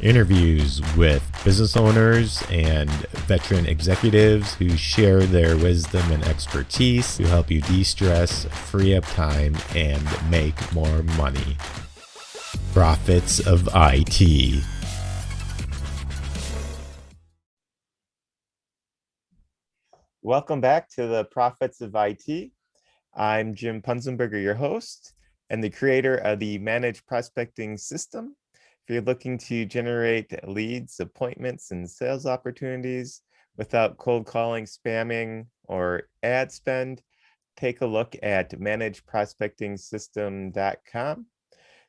Interviews with business owners and veteran executives who share their wisdom and expertise to help you de-stress, free up time, and make more money. Profits of IT. Welcome back to the Profits of IT. I'm Jim Punzenberger, your host and the creator of the Managed Prospecting System. If you're looking to generate leads, appointments, and sales opportunities without cold calling, spamming, or ad spend, take a look at managedprospectingsystem.com.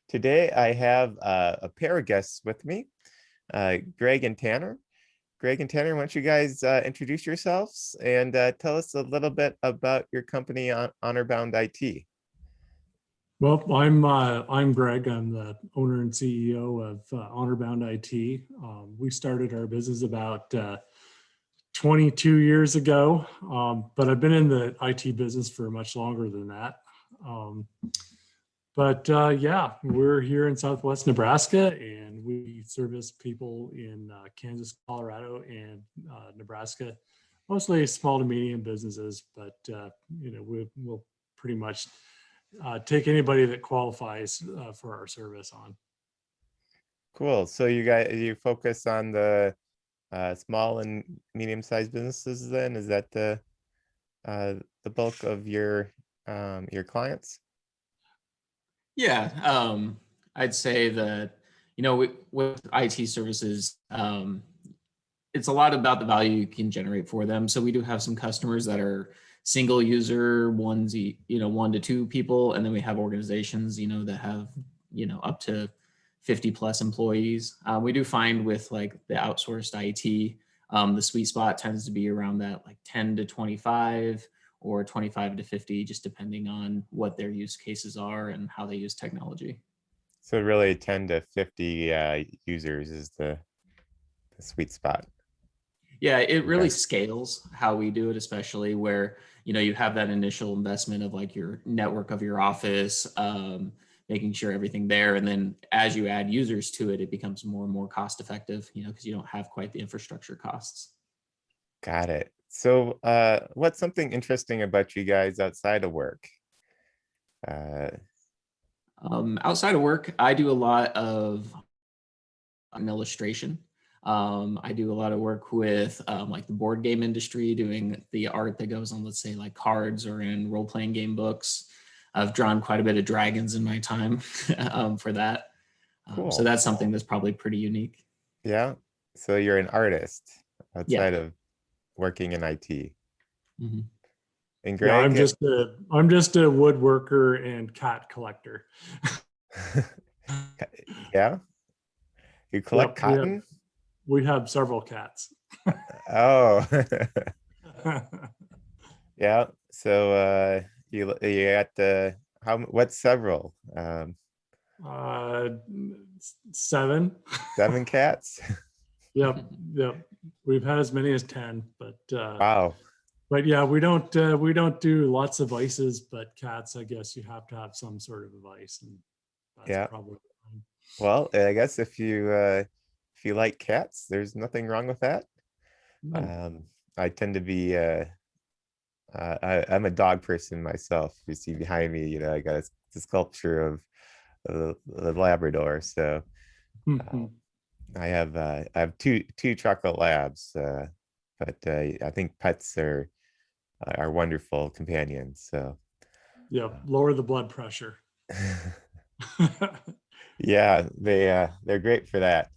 Today, I have a pair of guests with me, Greg and Tanner. Greg and Tanner, why don't you guys introduce yourselves and tell us a little bit about your company, Honnerbound IT. Well, I'm Greg. I'm the owner and CEO of Honnerbound IT. We started our business about 22 years ago, but I've been in the IT business for much longer than that. Yeah, we're here in Southwest Nebraska, and we service people in Kansas, Colorado, and Nebraska, mostly small to medium businesses. But we'll pretty much take anybody that qualifies for our service on. Cool. So you focus on the small and medium-sized businesses then? Is that the bulk of your clients? Yeah, I'd say that, with IT services, it's a lot about the value you can generate for them. So we do have some customers that are single user, one to two people. And then we have organizations, that have, up to 50 plus employees. We do find with like the outsourced IT, the sweet spot tends to be around that like 10 to 25 or 25 to 50, just depending on what their use cases are and how they use technology. So really 10 to 50 users is the sweet spot. Yeah, it really scales how we do it, especially where, you have that initial investment of like your network of your office, making sure everything there. And then as you add users to it, it becomes more and more cost effective, because you don't have quite the infrastructure costs. Got it. So what's something interesting about you guys outside of work? Outside of work, I do a lot of illustration. I do a lot of work with like the board game industry, doing the art that goes on, let's say, like cards or in role-playing game books. I've drawn quite a bit of dragons in my time for that. Cool. So that's something that's probably pretty unique. Yeah. So you're an artist outside Yeah. of working in IT. Mm-hmm. And Greg, Yeah, I'm just a woodworker and cat collector. Yeah. You collect cotton? We have several cats. Oh. Yeah. So you got what's several? 7. 7 cats? Yep. We've had as many as 10, but Wow. But yeah, we don't do lots of vices, but cats, I guess you have to have some sort of a vice, and that's probably fine. Well, I guess if you like cats, there's nothing wrong with that. I tend to be I'm a dog person myself. You see behind me, I got a sculpture of the Labrador. So I have two chocolate labs, but I think pets are wonderful companions. So lower the blood pressure. Yeah, they're great for that.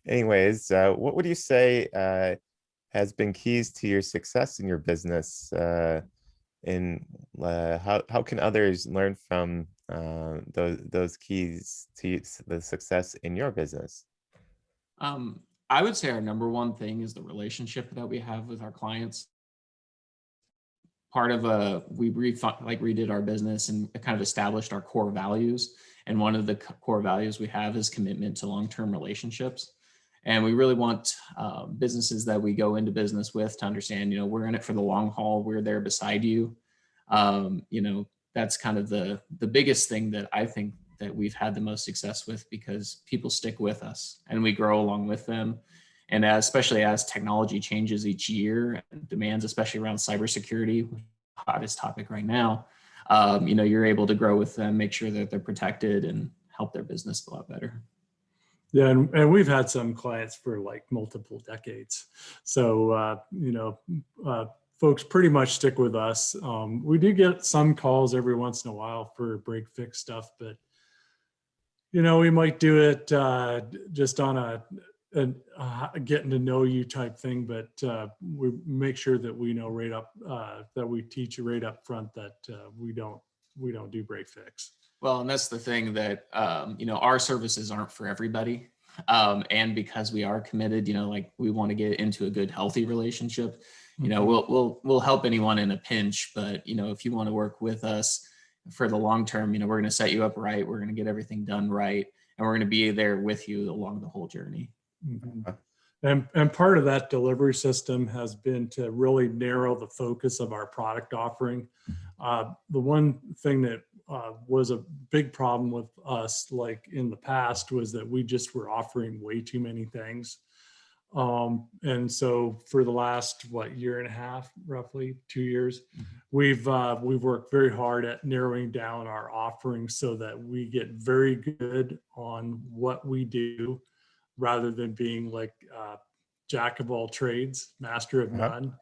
Anyways, what would you say has been keys to your success in your business? And how can others learn from those keys to the success in your business? I would say our number one thing is the relationship that we have with our clients. Part of we redid our business and kind of established our core values. And one of the core values we have is commitment to long-term relationships. And we really want businesses that we go into business with to understand, we're in it for the long haul. We're there beside you. That's kind of the biggest thing that I think that we've had the most success with, because people stick with us and we grow along with them. And especially as technology changes each year, and demands, especially around cybersecurity, which is the hottest topic right now, you're able to grow with them, make sure that they're protected, and help their business a lot better. Yeah, and we've had some clients for like multiple decades. So, folks pretty much stick with us. We do get some calls every once in a while for break fix stuff, but, we might do it just on a getting to know you type thing, but we make sure that we know right up, that we teach you right up front that we don't do break fix. Well, and that's the thing that, our services aren't for everybody. And because we are committed, like we want to get into a good, healthy relationship, we'll help anyone in a pinch, but, if you want to work with us for the long term, we're going to set you up right. We're going to get everything done right. And we're going to be there with you along the whole journey. Mm-hmm. And part of that delivery system has been to really narrow the focus of our product offering. The one thing that was a big problem with us, like in the past, was that we just were offering way too many things. And so for the last, year and a half, roughly 2 years, we've worked very hard at narrowing down our offerings so that we get very good on what we do, rather than being like jack of all trades, master of none.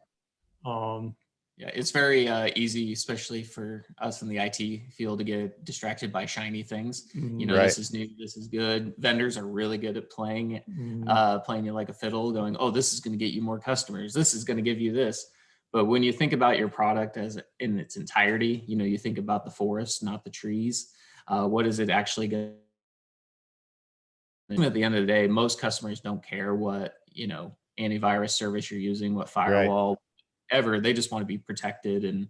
Yeah, it's very easy, especially for us in the IT field, to get distracted by shiny things. Right. This is new, this is good. Vendors are really good at playing you like a fiddle, going, oh, this is going to get you more customers. This is going to give you this. But when you think about your product as in its entirety, you think about the forest, not the trees. What is it actually going to? At the end of the day, most customers don't care what, antivirus service you're using, what firewall, ever. They just want to be protected and,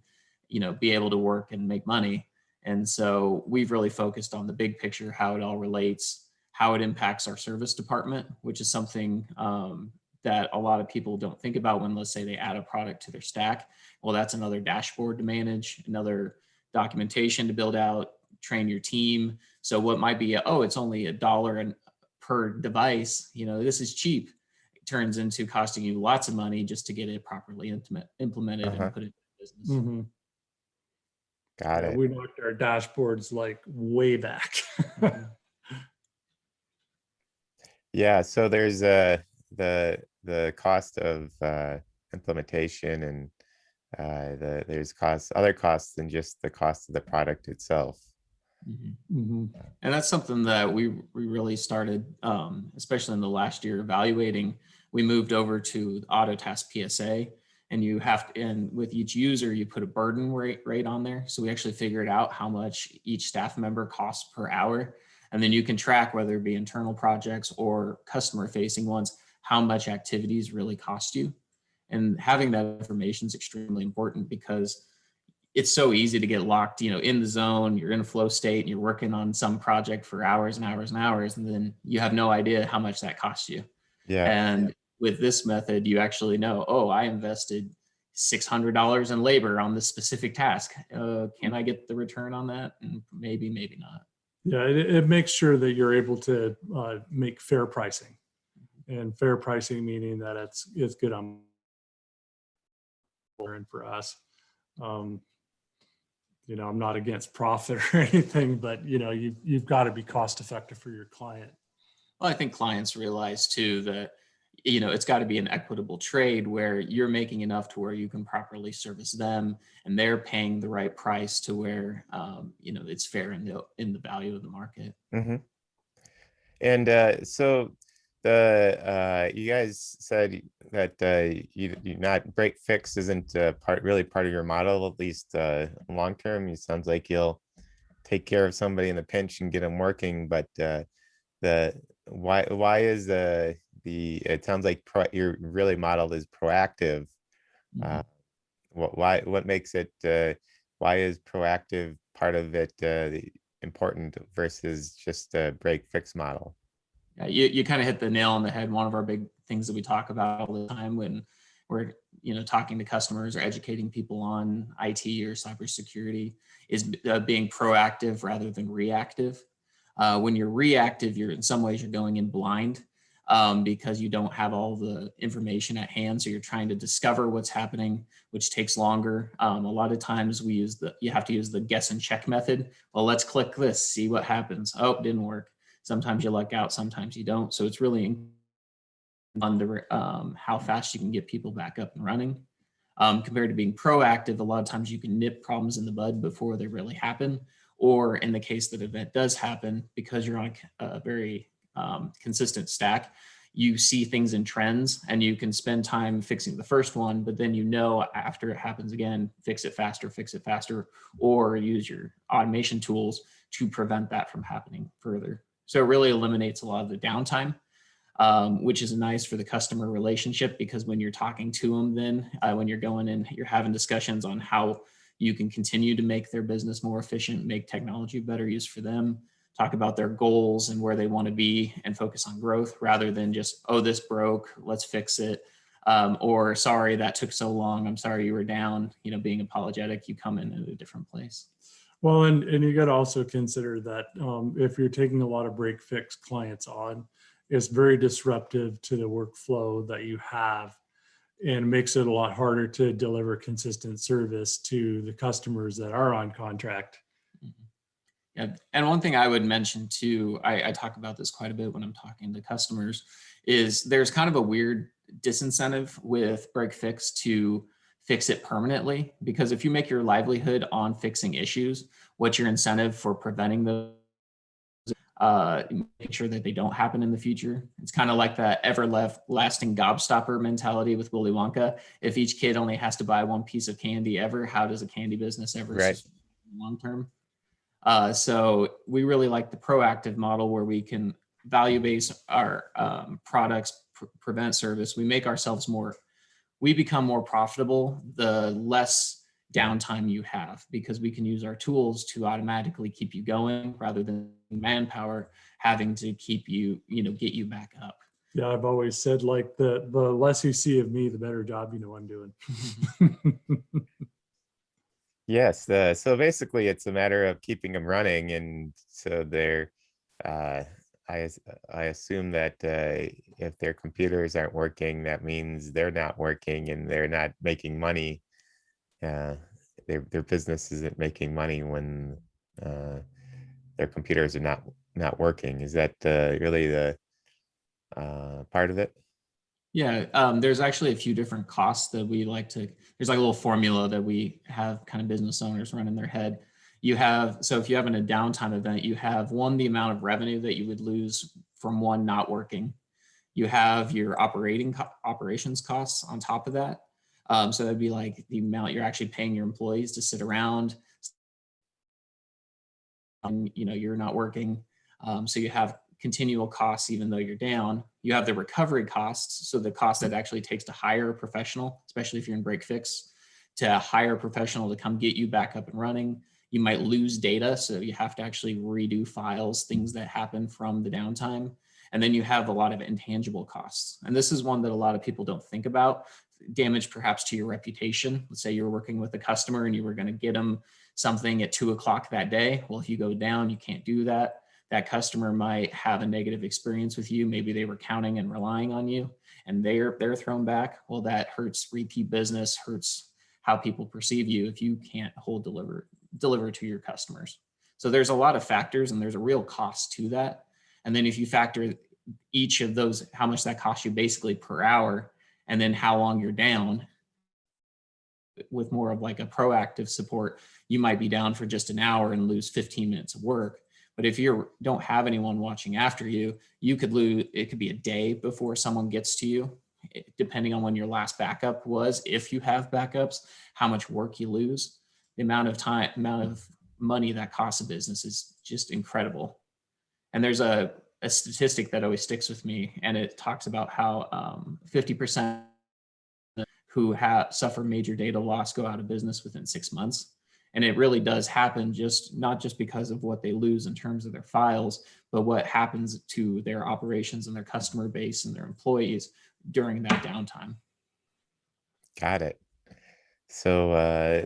be able to work and make money. And so we've really focused on the big picture, how it all relates, how it impacts our service department, which is something that a lot of people don't think about when, let's say, they add a product to their stack. Well, that's another dashboard to manage, another documentation to build out, train your team. So what might be, it's only $1 per device, this is cheap. It turns into costing you lots of money just to get it properly implemented and put it in business. Mm-hmm. Got it. We knocked our dashboards like way back. Yeah, so there's the cost of implementation, and there's other costs than just the cost of the product itself. Mm-hmm. And that's something that we really started, especially in the last year, evaluating. We moved over to Autotask PSA, and and with each user, you put a burden rate on there. So we actually figured out how much each staff member costs per hour. And then you can track, whether it be internal projects or customer facing ones, how much activities really cost you. And having that information is extremely important, because it's so easy to get locked, in the zone. You're in a flow state and you're working on some project for hours and hours and hours, and then you have no idea how much that costs you. Yeah. And with this method, you actually know, I invested $600 in labor on this specific task. Can I get the return on that? And maybe not. Yeah, it makes sure that you're able to make fair pricing, and fair pricing meaning that it's good on and for us. I'm not against profit or anything, but you've got to be cost effective for your client. Well, I think clients realize too that, it's got to be an equitable trade where you're making enough to where you can properly service them, and they're paying the right price to where, it's fair in the value of the market. Mm-hmm. And so you guys said that you not break fix isn't really part of your model, at least long term. It sounds like you'll take care of somebody in the pinch and get them working, but why is it sounds like your really model is proactive. What makes it why is proactive part of it important versus just a break fix model? Yeah, you kind of hit the nail on the head. One of our big things that we talk about all the time when we're talking to customers or educating people on IT or cybersecurity is being proactive rather than reactive. When you're reactive, you're in some ways you're going in blind because you don't have all the information at hand. So you're trying to discover what's happening, which takes longer. A lot of times you have to use the guess and check method. Well, let's click this, see what happens. Oh, it didn't work. Sometimes you luck out, sometimes you don't. So it's really under how fast you can get people back up and running. Compared to being proactive, a lot of times you can nip problems in the bud before they really happen. Or in the case that event does happen, because you're on a very consistent stack, you see things in trends and you can spend time fixing the first one, but then after it happens again, fix it faster, or use your automation tools to prevent that from happening further. So it really eliminates a lot of the downtime. Which is nice for the customer relationship, because when you're talking to them, then when you're going in, you're having discussions on how you can continue to make their business more efficient, make technology better use for them, talk about their goals and where they want to be, and focus on growth rather than just, oh, this broke, let's fix it. Or sorry, that took so long. I'm sorry you were down. Being apologetic, you come in at a different place. Well, and you got to also consider that if you're taking a lot of break fix clients on, it's very disruptive to the workflow that you have, and makes it a lot harder to deliver consistent service to the customers that are on contract. Yeah. And one thing I would mention too, I talk about this quite a bit when I'm talking to customers, is there's kind of a weird disincentive with break fix to fix it permanently, because if you make your livelihood on fixing issues, what's your incentive for preventing those? Make sure that they don't happen in the future. It's kind of like that everlasting gobstopper mentality with Willy Wonka. If each kid only has to buy one piece of candy ever, how does a candy business ever sustain long term? So we really like the proactive model, where we can value base our products, prevent service. We become more profitable the less downtime you have, because we can use our tools to automatically keep you going rather than manpower having to keep you, get you back up. Yeah, I've always said, like, the less you see of me, the better job I'm doing. Yes. So basically, it's a matter of keeping them running, and so they're. I assume that if their computers aren't working, that means they're not working and they're not making money. Their business isn't making money when their computers are not working. Is that really the part of it? Yeah, there's actually a few different costs that we like to, there's like a little formula that we have kind of business owners run in their head. So if you have a downtime event, you have the amount of revenue that you would lose from one not working. You have your operations costs on top of that. So that'd be like the amount you're actually paying your employees to sit around, and you're not working. So you have continual costs even though you're down. You have the recovery costs, so the cost that actually takes to hire a professional, especially if you're in break fix, to hire a professional to come get you back up and running. You might lose data, so you have to actually redo files, things that happen from the downtime. And then you have a lot of intangible costs. And this is one that a lot of people don't think about. Damage perhaps to your reputation. Let's say you're working with a customer and you were going to get them something at 2:00 that day. Well, if you go down, you can't do that. That customer might have a negative experience with you. Maybe they were counting and relying on you, and they're thrown back. Well, that hurts repeat business, hurts how people perceive you if you can't deliver to your customers. So there's a lot of factors, and there's a real cost to that. And then if you factor each of those, how much that costs you basically per hour, and then how long you're down, with more of like a proactive support, you might be down for just an hour and lose 15 minutes of work. But if you don't have anyone watching after you, it could be a day before someone gets to you, depending on when your last backup was. If you have backups, how much work you lose, the amount of money that costs a business is just incredible. And there's a statistic that always sticks with me, and it talks about how 50% who suffer major data loss go out of business within 6 months. And it really does happen, not just because of what they lose in terms of their files, but what happens to their operations and their customer base and their employees during that downtime. Got it. So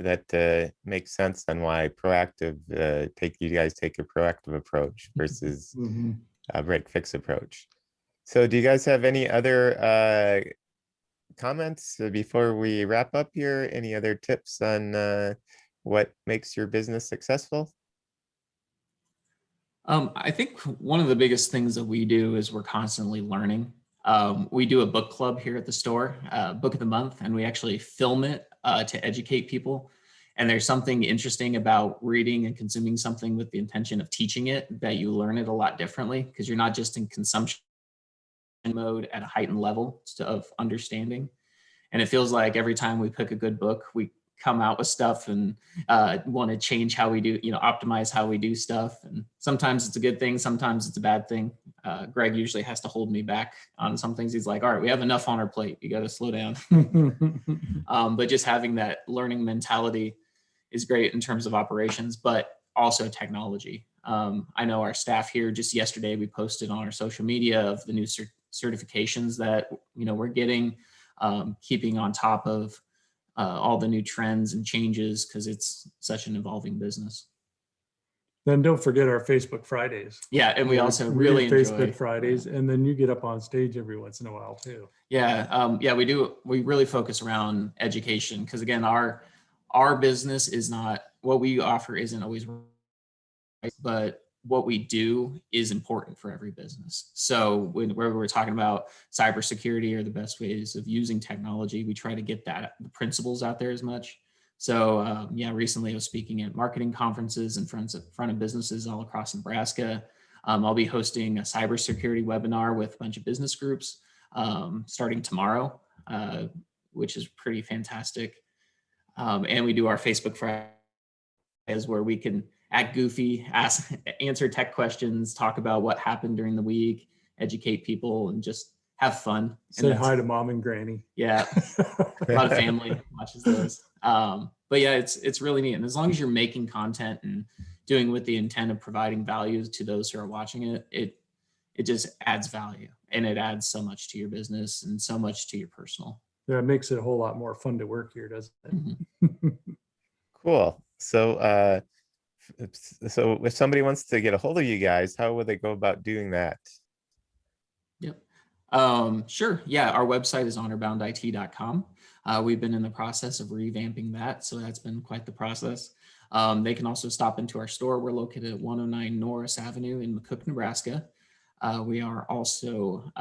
that makes sense on why proactive you guys take a proactive approach versus Mhm. a break fix approach. So do you guys have any other comments before we wrap up here? Any other tips on what makes your business successful? I think one of the biggest things that we do is we're constantly learning. We do a book club here at the store, book of the month, and we actually film it to educate people. And there's something interesting about reading and consuming something with the intention of teaching it, that you learn it a lot differently because you're not just in consumption mode at a heightened level of understanding. And it feels like every time we pick a good book, we come out with stuff and want to change how we do, optimize how we do stuff. And sometimes it's a good thing, sometimes it's a bad thing. Greg usually has to hold me back on some things. He's like, all right, we have enough on our plate, you got to slow down. But just having that learning mentality is great in terms of operations, but also technology. I know our staff here, just yesterday we posted on our social media of the new certifications that we're getting, keeping on top of all the new trends and changes because it's such an evolving business. Then don't forget our Facebook Fridays. Yeah, and we also do really enjoy Facebook Fridays, and then you get up on stage every once in a while too. Yeah, we do. We really focus around education because again, our business is not what we offer isn't always right, but what we do is important for every business. So where we're talking about cybersecurity or the best ways of using technology, we try to get the principles out there as much. So yeah, recently I was speaking at marketing conferences in front of businesses all across Nebraska. I'll be hosting a cybersecurity webinar with a bunch of business groups starting tomorrow, which is pretty fantastic. And we do our Facebook Fridays where we can act goofy, answer tech questions, talk about what happened during the week, educate people, and just have fun. Say hi to mom and granny. Yeah, a lot of family watches those. But yeah, it's really neat. And as long as you're making content and doing with the intent of providing value to those who are watching it, it just adds value and it adds so much to your business and so much to your personal. Yeah, it makes it a whole lot more fun to work here, doesn't it? Mm-hmm. Cool. So so if somebody wants to get a hold of you guys, how would they go about doing that? Yep. Sure. Yeah, our website is honnerboundit.com. We've been in the process of revamping that, so that's been quite the process. They can also stop into our store. We're located at 109 Norris Avenue in McCook, Nebraska. We are also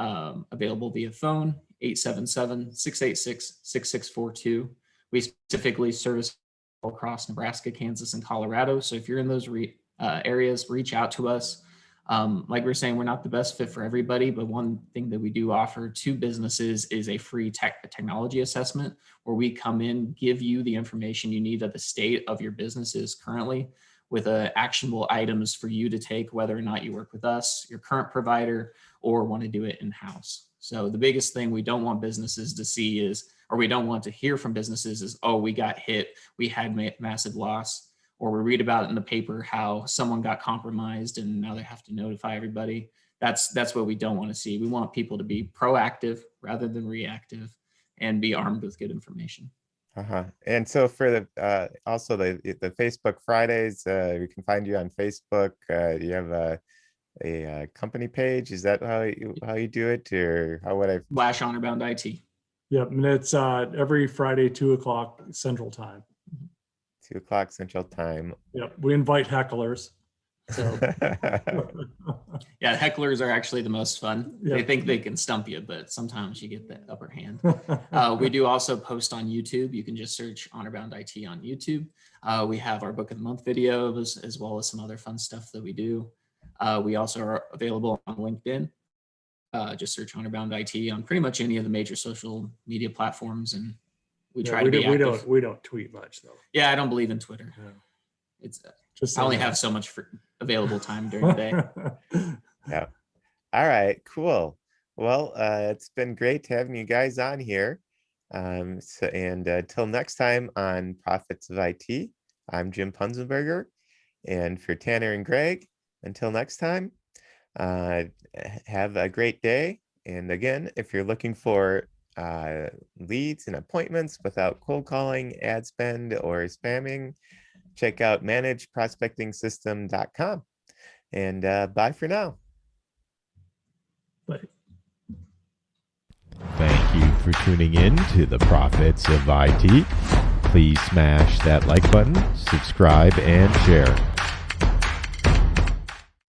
available via phone, 877-686-6642. We specifically service across Nebraska, Kansas, and Colorado. So if you're in those areas, reach out to us. Like we're saying, we're not the best fit for everybody, but one thing that we do offer to businesses is a free technology assessment where we come in, give you the information you need of the state of your business is currently with actionable items for you to take, whether or not you work with us, your current provider, or want to do it in-house. So the biggest thing we don't want businesses to see is, or we don't want to hear from businesses is, oh, we got hit, we had massive loss, or we read about it in the paper how someone got compromised and now they have to notify everybody. That's what we don't want to see. We want people to be proactive rather than reactive and be armed with good information. And so for the also the Facebook Fridays, we can find you on Facebook. Do you have a company page? Is that how you do it, or how would I? / Honnerbound IT. Yep, and it's every Friday, 2:00 Central Time. 2:00 Central Time. Yep, we invite hecklers. So yeah, hecklers are actually the most fun. Yeah. They think they can stump you, but sometimes you get the upper hand. We do also post on YouTube. You can just search Honnerbound IT on YouTube. We have our book of the month videos as well as some other fun stuff that we do. We also are available on LinkedIn. Just search Honnerbound IT on pretty much any of the major social media platforms, and we try to be active. We don't tweet much though. Yeah, I don't believe in Twitter. Yeah. It's Just I only have so much available time during the day. Yeah. All right, cool. Well, it's been great having you guys on here. And till next time on Profits of IT, I'm Jim Punzenberger. And for Tanner and Greg, until next time, have a great day. And again, if you're looking for leads and appointments without cold calling, ad spend, or spamming, check out manageprospectingsystem.com. And bye for now. But Thank you for tuning in to the Profits of IT. Please smash that like button, subscribe, and share.